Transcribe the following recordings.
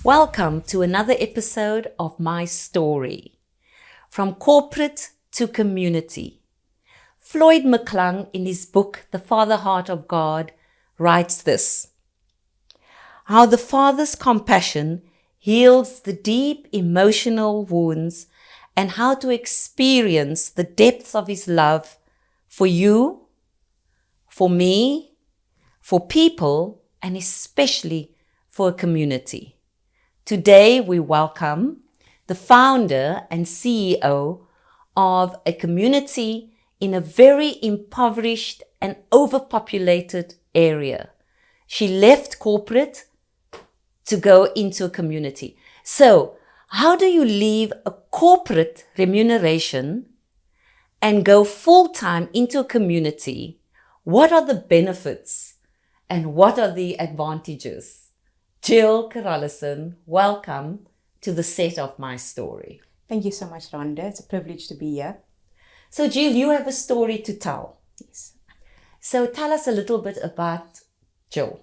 Welcome to another episode of My Story. From corporate to community. Floyd McClung, in his book, The Father Heart of God, writes this: how the Father's compassion heals the deep emotional wounds and how to experience the depths of His love for you, for me, for people, and especially for a community. Today, we welcome the founder and CEO of a community in a very impoverished and overpopulated area. She left corporate to go into a community. So, how do you leave a corporate remuneration and go full-time into a community? What are the benefits and what are the advantages? Jill Carollissen, welcome to the set of My Story. Thank you so much, Rhonda. It's a privilege to be here. So, Jill, you have a story to tell. Yes. So, tell us a little bit about Jill.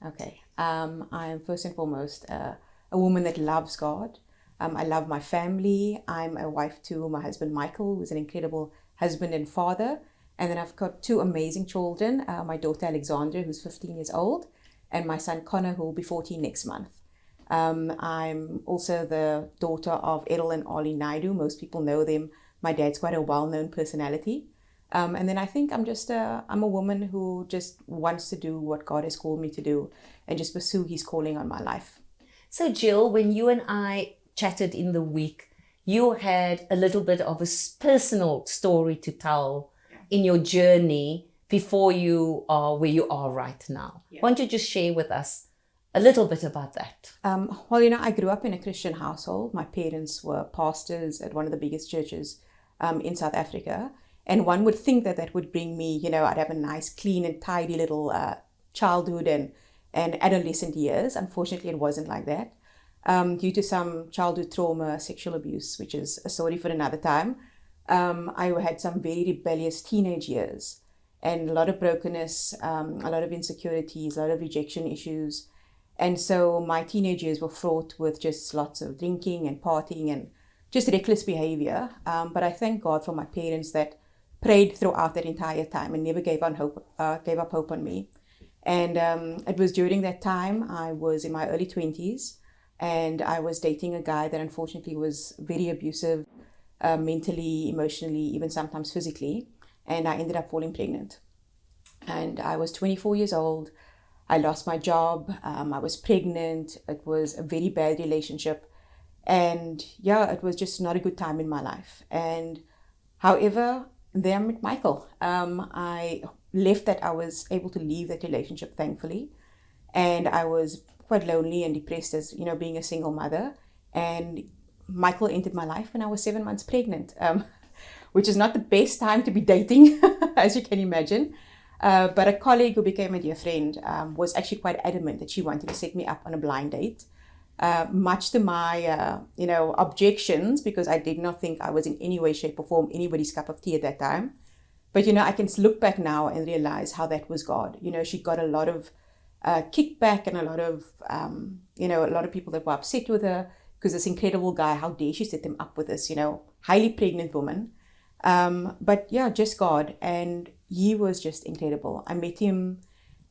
Okay. I am first and foremost a woman that loves God. I love my family. I'm a wife to my husband, Michael, who's an incredible husband and father. And then I've got two amazing children, my daughter, Alexandra, who's 15 years old, and my son Connor, who will be 14 next month. I'm also the daughter of Errol and Arlie Naidu. Most people know them. My dad's quite a well-known personality. And then I think I'm a woman who just wants to do what God has called me to do and just pursue His calling on my life. So, Jill, when you and I chatted in the week, you had a little bit of a personal story to tell in your journey before you are where you are right now. Yeah. Why don't you just share with us a little bit about that? I grew up in a Christian household. My parents were pastors at one of the biggest churches in South Africa. And one would think that would bring me, I'd have a nice, clean and tidy little childhood and adolescent years. Unfortunately, it wasn't like that. Due to some childhood trauma, sexual abuse, which is a story for another time, I had some very rebellious teenage years. And a lot of brokenness, a lot of insecurities, a lot of rejection issues. And so my teenage years were fraught with just lots of drinking and partying and just reckless behavior. But I thank God for my parents that prayed throughout that entire time and never gave up hope on me. And it was during that time, I was in my early 20s and I was dating a guy that unfortunately was very abusive, mentally, emotionally, even sometimes physically. And I ended up falling pregnant. And I was 24 years old. I lost my job. I was pregnant. It was a very bad relationship. And it was just not a good time in my life. And however, there I met Michael. I left that. I was able to leave that relationship, thankfully. And I was quite lonely and depressed as, being a single mother. And Michael entered my life when I was 7 months pregnant. Which is not the best time to be dating, as you can imagine. But a colleague who became a dear friend was actually quite adamant that she wanted to set me up on a blind date, much to my, objections, because I did not think I was in any way, shape or form anybody's cup of tea at that time. But, I can look back now and realize how that was God. She got a lot of kickback and a lot of people that were upset with her because this incredible guy, how dare she set them up with this, highly pregnant woman. Just God. And he was just incredible. I met him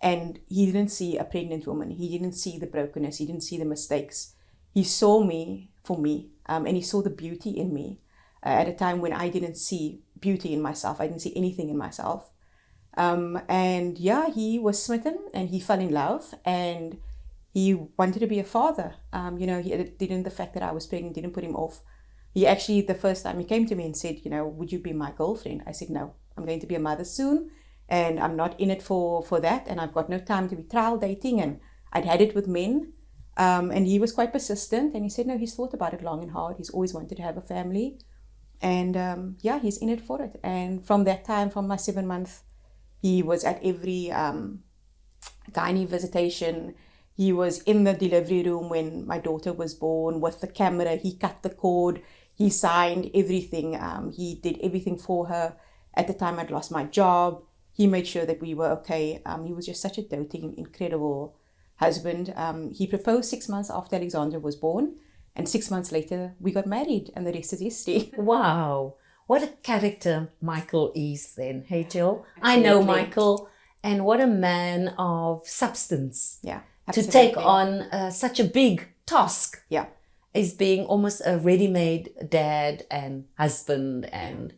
and he didn't see a pregnant woman. He didn't see the brokenness. He didn't see the mistakes. He saw me for me. And he saw the beauty in me at a time when I didn't see beauty in myself. I didn't see anything in myself. He was smitten and he fell in love and he wanted to be a father. The fact that I was pregnant didn't put him off. He actually, the first time he came to me and said, would you be my girlfriend? I said, no, I'm going to be a mother soon and I'm not in it for that. And I've got no time to be trial dating. And I'd had it with men. And he was quite persistent. And he said, no, he's thought about it long and hard. He's always wanted to have a family. And he's in it for it. And from that time, from my 7 months, he was at every gynae visitation. He was in the delivery room when my daughter was born with the camera. He cut the cord. He signed everything. He did everything for her. At the time, I'd lost my job. He made sure that we were okay. He was just such a doting, incredible husband. He proposed 6 months after Alexandra was born, and 6 months later we got married, and the rest is history. Wow. What a character Michael is then. Hey, Jill? I know Absolutely. Michael, and what a man of substance. Yeah, To absolutely. take on such a big task Yeah, is being almost a ready-made dad and husband and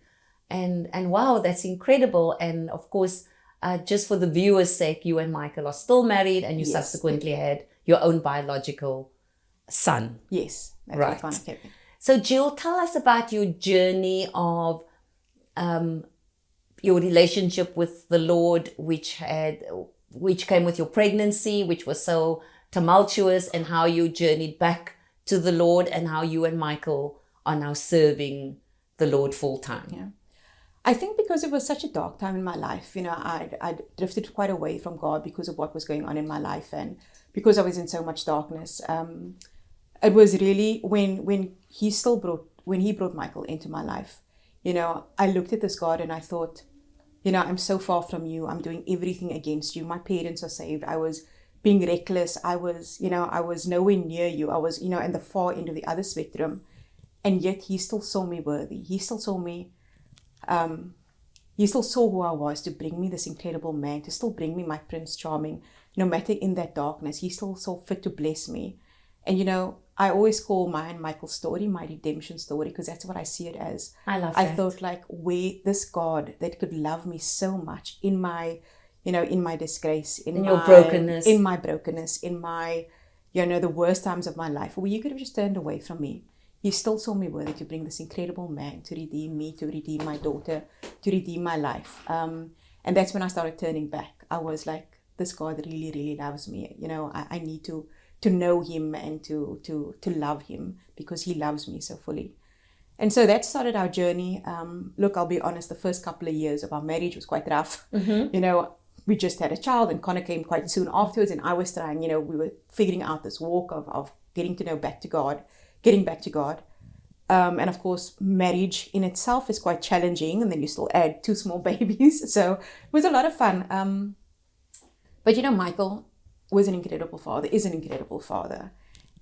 wow, that's incredible. And of course, just for the viewers' sake, you and Michael are still married, and you Yes. subsequently had your own biological son. yes, that's Right. what kind of So Jill, tell us about your journey of your relationship with the Lord, which came with your pregnancy, which was so tumultuous, and how you journeyed back to the Lord, and how you and Michael are now serving the Lord full time. Yeah. I think because it was such a dark time in my life, I drifted quite away from God because of what was going on in my life, and because I was in so much darkness. It was really when he brought Michael into my life, I looked at this God and I thought, I'm so far from you. I'm doing everything against you. My parents are saved. I was being reckless. I was nowhere near you. I was, in the far end of the other spectrum. And yet he still saw me worthy. He still saw me, he still saw who I was, to bring me this incredible man, to still bring me my Prince Charming. No matter in that darkness, he still saw fit to bless me. And, I always call my and Michael's story my redemption story, because that's what I see it as. I love I that. thought, like, where this God that could love me so much in my, in my disgrace, in your my brokenness. in my brokenness, in my, the worst times of my life, where you could have just turned away from me. He still saw me worthy to bring this incredible man to redeem me, to redeem my daughter, to redeem my life. And that's when I started turning back. I was like, this God really, really loves me. I need to know him and to love him, because he loves me so fully. And so that started our journey. Look, I'll be honest, the first couple of years of our marriage was quite rough. We just had a child, and Connor came quite soon afterwards, and I was trying, we were figuring out this walk of getting to know back to God, getting back to God. And of course, marriage in itself is quite challenging, and then you still add 2 small babies. So it was a lot of fun. But Michael was an incredible father, is an incredible father.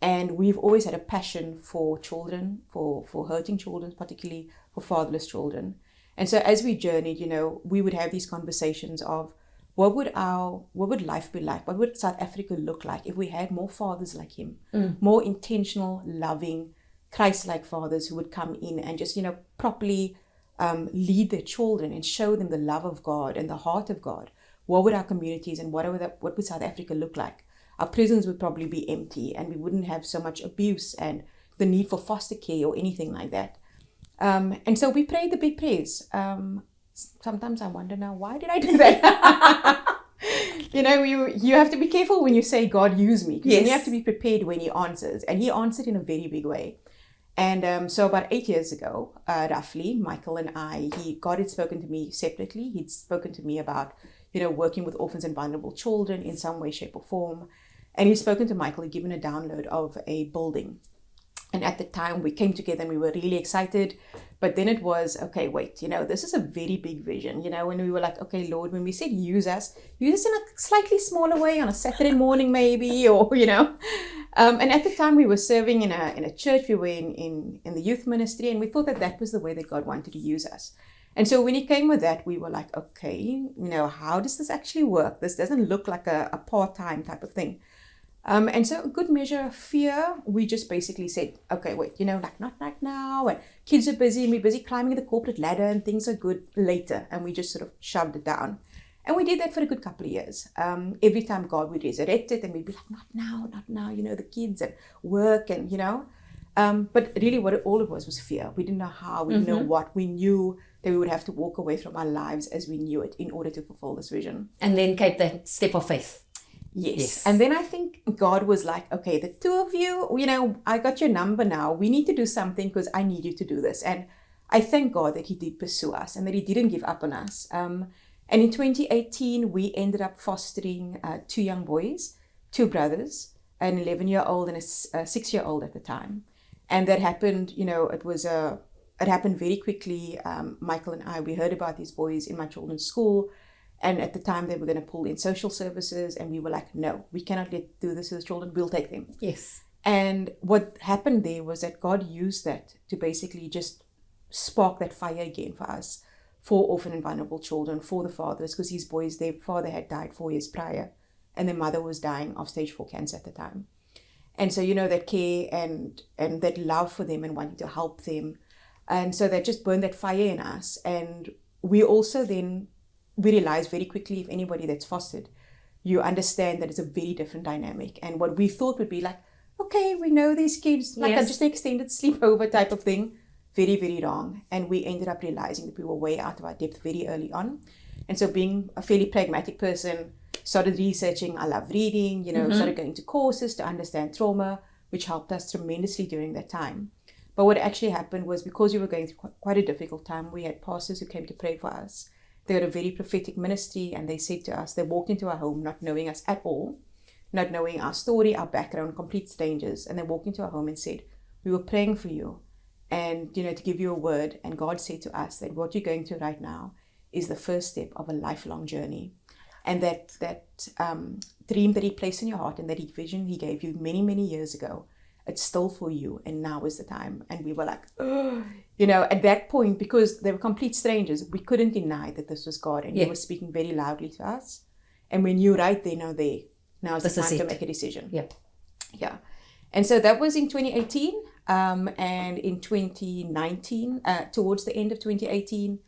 And we've always had a passion for children, for hurting children, particularly for fatherless children. And so as we journeyed, we would have these conversations of what would life be like? What would South Africa look like if we had more fathers like him, more intentional, loving, Christ-like fathers who would come in and just, properly lead their children and show them the love of God and the heart of God. What would our communities and what would South Africa look like? Our prisons would probably be empty, and we wouldn't have so much abuse and the need for foster care or anything like that. And so we prayed the big prayers. Sometimes I wonder now, why did I do that? You have to be careful when you say, God, use me. Because then you have to be prepared when he answers. And he answered in a very big way. And so about 8 years ago, roughly, Michael and God had spoken to me separately. He'd spoken to me about, working with orphans and vulnerable children in some way, shape or form. And he'd spoken to Michael, he'd given a download of a building. And at the time we came together and we were really excited. But then it was, okay, wait, this is a very big vision. When we were like, okay, Lord, when we said use us in a slightly smaller way on a Saturday morning maybe, or, and at the time we were serving in a church. We were in the youth ministry, and we thought that was the way that God wanted to use us. And so when he came with that, we were like, okay, how does this actually work? This doesn't look like a part-time type of thing. And so a good measure of fear, we just basically said, okay, wait, not right now, and kids are busy, and we're busy climbing the corporate ladder, and things are good later, and we just sort of shoved it down. And we did that for a good couple of years. Every time God would resurrect it, and we'd be like, not now, the kids and work, and, but really all it was fear. We didn't know how, we didn't know what. We knew that we would have to walk away from our lives as we knew it in order to fulfill this vision. And then came that step of faith. Yes. And then I think God was like, okay, the two of you, I got your number now. We need to do something because I need you to do this. And I thank God that he did pursue us and that he didn't give up on us. And in 2018, we ended up fostering 2 young boys, 2 brothers, an 11-year-old and a 6-year-old at the time. And that happened, it happened very quickly. Michael and I, we heard about these boys in my children's school. And at the time, they were going to pull in social services, and we were like, no, we cannot do this to the children. We'll take them. Yes. And what happened there was that God used that to basically just spark that fire again for us, for orphan and vulnerable children, for the fathers, because these boys, their father had died 4 years prior, and their mother was dying of stage 4 cancer at the time. And so, that care and that love for them and wanting to help them. And so that just burned that fire in us. And we also then, we realized very quickly, if anybody that's fostered, you understand that it's a very different dynamic. And what we thought would be like, okay, we know these kids, like just an extended sleepover type of thing. Very, very wrong. And we ended up realizing that we were way out of our depth very early on. And so being a fairly pragmatic person, started researching. I love reading, started going to courses to understand trauma, which helped us tremendously during that time. But what actually happened was, because we were going through quite a difficult time, we had pastors who came to pray for us. They had a very prophetic ministry, and they said to us, they walked into our home not knowing us at all, not knowing our story, our background, complete strangers. And they walked into our home and said, we were praying for you and, to give you a word. And God said to us that what you're going through right now is the first step of a lifelong journey. And that dream that he placed in your heart and that vision he gave you many, many years ago, it's still for you. And now is the time. And we were like, oh, at that point, because they were complete strangers, we couldn't deny that this was God. And he was speaking very loudly to us. And we knew right there, now is the time to make a decision. Yeah. And so that was in 2018. And in 2019, towards the end of 2018,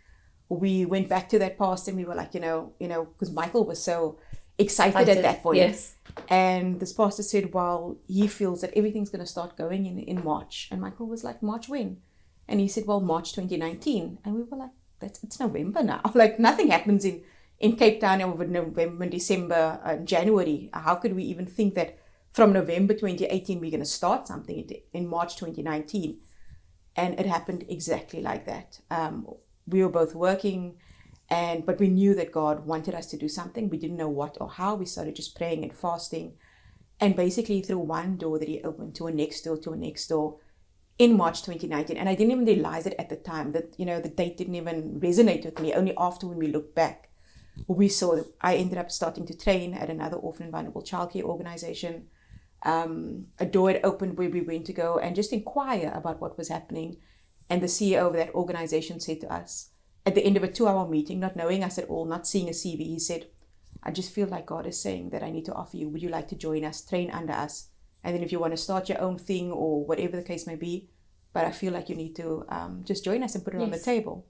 we went back to that pastor, and we were like, because Michael was so excited at that point. Yes. And this pastor said, well, he feels that everything's going to start going in March. And Michael was like, March when? And he said, well, March 2019. And we were like, it's November now. Like, nothing happens in Cape Town over November, December, January. How could we even think that from November 2018 we're going to start something in March 2019? And it happened exactly like that. We were both working, but we knew that God wanted us to do something. We didn't know what or how. We started just praying and fasting. And basically through one door that he opened to a next door in March 2019. And I didn't even realize it at the time, that, the date didn't even resonate with me. Only after, when we looked back, we saw that I ended up starting to train at another orphan and vulnerable childcare organization. A door had opened where we went to go and just inquire about what was happening. And the CEO of that organization said to us, at the end of a 2-hour meeting, not knowing us at all, not seeing a CV, he said, I just feel like God is saying that I need to offer you, would you like to join us, train under us? And then if you want to start your own thing or whatever the case may be, but I feel like you need to just join us and put it on the table.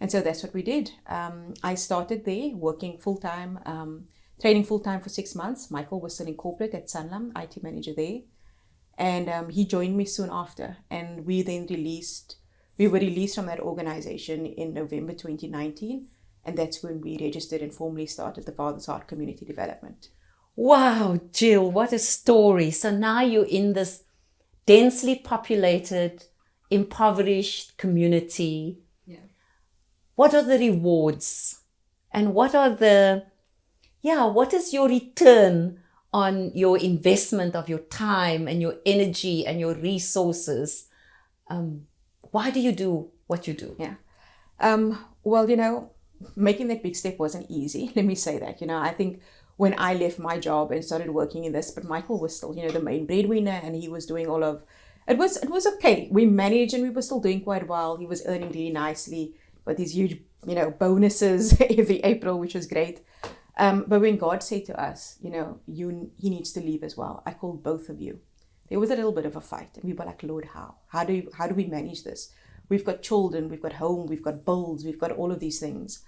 And so that's what we did. I started there working full-time, training full-time for 6 months. Michael was still in corporate at Sanlam, IT manager there. And he joined me soon after. And we were released from that organization in November 2019. And that's when we registered and formally started the Father's Heart Community Development. Wow, Jill, what a story. So now you're in this densely populated, impoverished community. Yeah. What are the rewards? And what is your return on your investment of your time and your energy and your resources? Why do you do what you do? Yeah. Well, making that big step wasn't easy. Let me say that. I think when I left my job and started working in this, but Michael was still, the main breadwinner, and he was doing all of, it was okay. We managed and we were still doing quite well. He was earning really nicely, but these huge, bonuses every April, which was great. But when God said to us, he needs to leave as well. I called both of you. There was a little bit of a fight, and we were like, Lord, how? How do we manage this? We've got children, we've got home, we've got bills, we've got all of these things.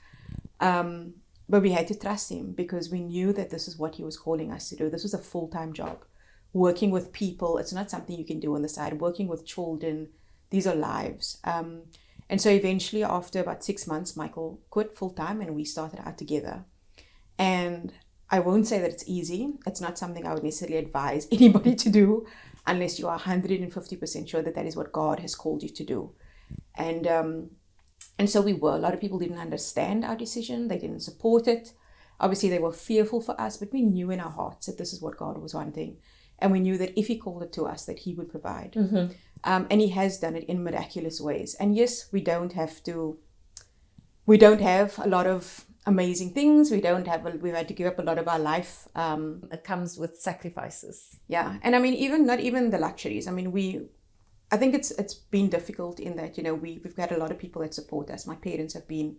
But we had to trust him, because we knew that this is what he was calling us to do. This was a full-time job. Working with people, it's not something you can do on the side. Working with children, these are lives. And so eventually, after about 6 months, Michael quit full-time and we started out together. And I won't say that it's easy. It's not something I would necessarily advise anybody to do unless you are 150% sure that that is what God has called you to do. And so we were. A lot of people didn't understand our decision. They didn't support it. Obviously, they were fearful for us, but we knew in our hearts that this is what God was wanting. And we knew that if he called it to us, that he would provide. Mm-hmm. And he has done it in miraculous ways. And yes, we don't have a lot of amazing things. We've had to give up a lot of our life. It comes with sacrifices. Yeah. And I mean, not even the luxuries. I mean, I think it's been difficult in that, we've got a lot of people that support us. My parents have been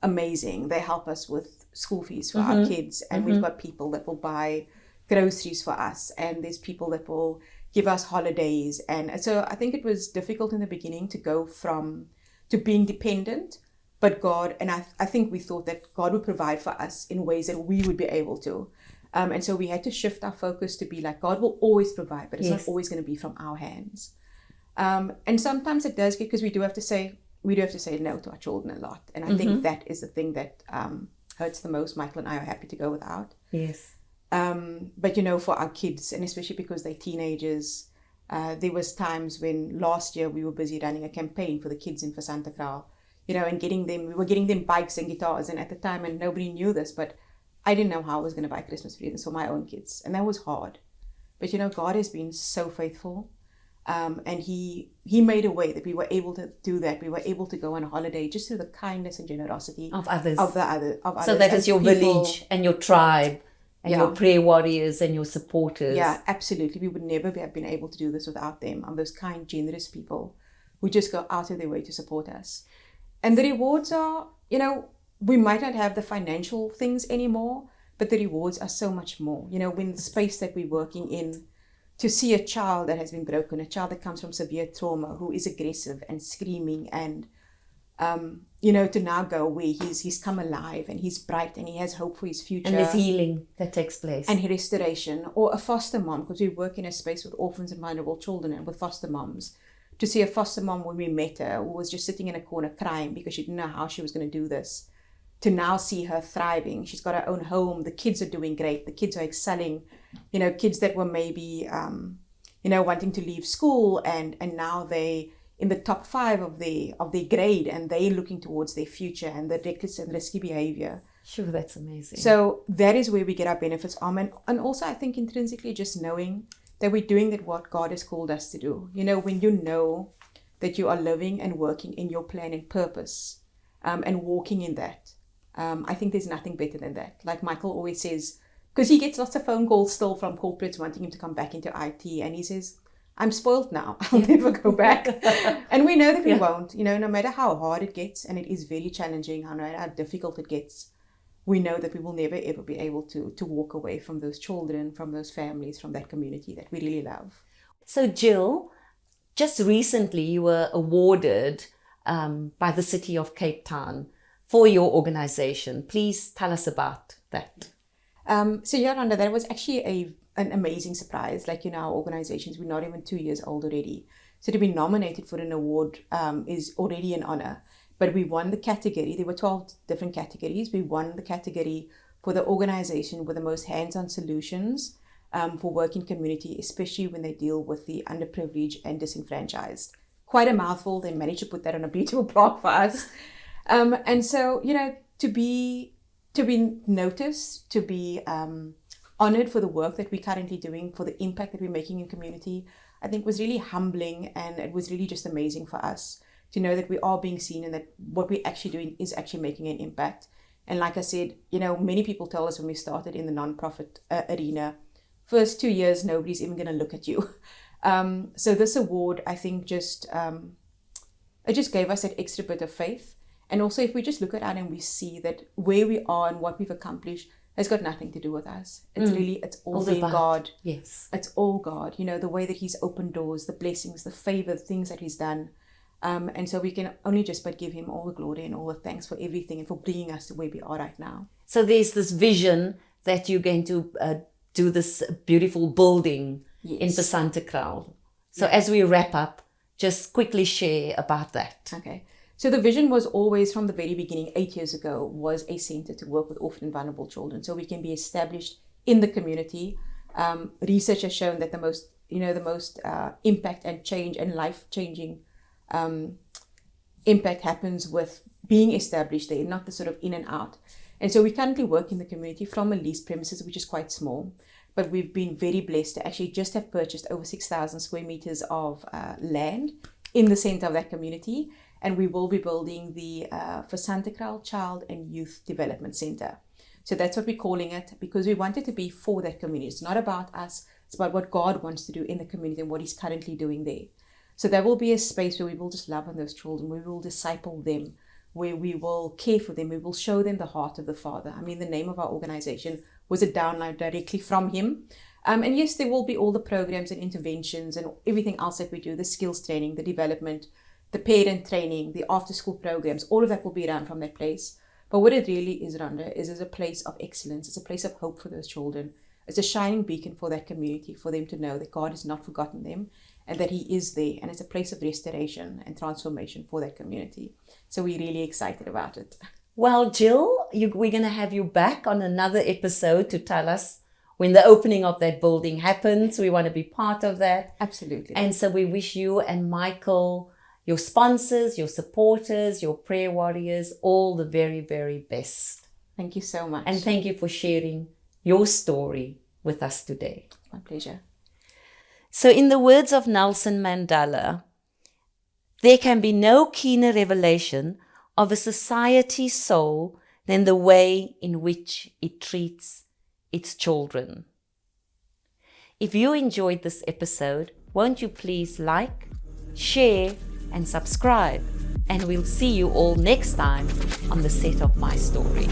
amazing. They help us with school fees for our kids, and we've got people that will buy groceries for us, and there's people that will give us holidays. And so I think it was difficult in the beginning to go to being dependent, but God, and I think we thought that God would provide for us in ways that we would be able to. And so we had to shift our focus to be like, God will always provide, but it's not always going to be from our hands. And sometimes it does get, because we do have to say no to our children a lot. And I think that is the thing that hurts the most. Michael and I are happy to go without. Yes. But for our kids, and especially because they're teenagers, there was times when last year we were busy running a campaign for the kids in Fisantekraal, and we were getting them bikes and guitars. And at the time, and nobody knew this, but I didn't know how I was going to buy Christmas presents for my own kids. And that was hard. But, God has been so faithful. And he made a way that we were able to do that. We were able to go on a holiday just through the kindness and generosity of others. Of others. So that is your village and your tribe and your prayer warriors and your supporters. Yeah, absolutely. We would never have been able to do this without them. And those kind, generous people who just go out of their way to support us. And the rewards are, we might not have the financial things anymore, but the rewards are so much more. When the space that we're working in, to see a child that has been broken, a child that comes from severe trauma, who is aggressive and screaming, and to now go where he's come alive and he's bright and he has hope for his future. And there's healing that takes place. And restoration. Or a foster mom, because we work in a space with orphans and vulnerable children and with foster moms. To see a foster mom when we met her, who was just sitting in a corner crying because she didn't know how she was going to do this, to now see her thriving. She's got her own home. The kids are doing great. The kids are excelling. Kids that were maybe, wanting to leave school and now they in the top 5 of their grade, and they're looking towards their future and the reckless and risky behavior. Sure, that's amazing. So that is where we get our benefits from. And also I think intrinsically just knowing that we're doing what God has called us to do. When you know that you are living and working in your plan and purpose, and walking in that, I think there's nothing better than that. Like Michael always says, because he gets lots of phone calls still from corporates wanting him to come back into IT, and he says, I'm spoiled now. I'll never go back. And we know that we won't. No matter how hard it gets, and it is very challenging, no matter how difficult it gets, we know that we will never ever be able to walk away from those children, from those families, from that community that we really love. So Jill, just recently you were awarded by the city of Cape Town for your organization. Please tell us about that. So Yolanda, that was actually an amazing surprise. Like, our organizations, we're not even 2 years old already. So to be nominated for an award is already an honor. But we won the category. There were 12 different categories. We won the category for the organization with the most hands-on solutions for working community, especially when they deal with the underprivileged and disenfranchised. Quite a mouthful. They managed to put that on a beautiful plaque for us. And so, to be noticed, to be honored for the work that we're currently doing, for the impact that we're making in community, I think was really humbling, and it was really just amazing for us to know that we are being seen and that what we're actually doing is actually making an impact. And like I said, many people told us when we started in the nonprofit arena, first 2 years, nobody's even going to look at you. So this award, I think, it just gave us that extra bit of faith. And also, if we just look at it and we see that where we are and what we've accomplished has got nothing to do with us. It's it's all been God. Yes. It's all God. The way that He's opened doors, the blessings, the favor, the things that He's done. And so we can only just but give Him all the glory and all the thanks for everything and for bringing us to where we are right now. So there's this vision that you're going to do this beautiful building in Fisantekraal. So as we wrap up, just quickly share about that. Okay. So the vision was always from the very beginning, 8 years ago, was a center to work with orphan and vulnerable children. So we can be established in the community. Research has shown that the most impact and change and life-changing impact happens with being established there, not the sort of in and out. And so we currently work in the community from a leased premises, which is quite small. But we've been very blessed to actually just have purchased over 6,000 square meters of land in the center of that community. and we will be building the Fisantekraal Child and Youth Development Center. So that's what we're calling it, because we want it to be for that community. It's not about us, it's about what God wants to do in the community and what He's currently doing there. So there will be a space where we will just love on those children, we will disciple them, where we will care for them, we will show them the heart of the Father. I mean, the name of our organization was a download directly from Him. And yes, there will be all the programs and interventions and everything else that we do, the skills training, the development, the parent training, the after-school programs, all of that will be run from that place. But what it really is, Rhonda, is a place of excellence. It's a place of hope for those children. It's a shining beacon for that community, for them to know that God has not forgotten them and that He is there. And it's a place of restoration and transformation for that community. So we're really excited about it. Well, Jill, we're going to have you back on another episode to tell us when the opening of that building happens. We want to be part of that. Absolutely. And so we wish you and Michael, your sponsors, your supporters, your prayer warriors, all the very, very best. Thank you so much. And thank you for sharing your story with us today. My pleasure. So in the words of Nelson Mandela, there can be no keener revelation of a society's soul than the way in which it treats its children. If you enjoyed this episode, won't you please like, share, and subscribe? And we'll see you all next time on the set of My Story.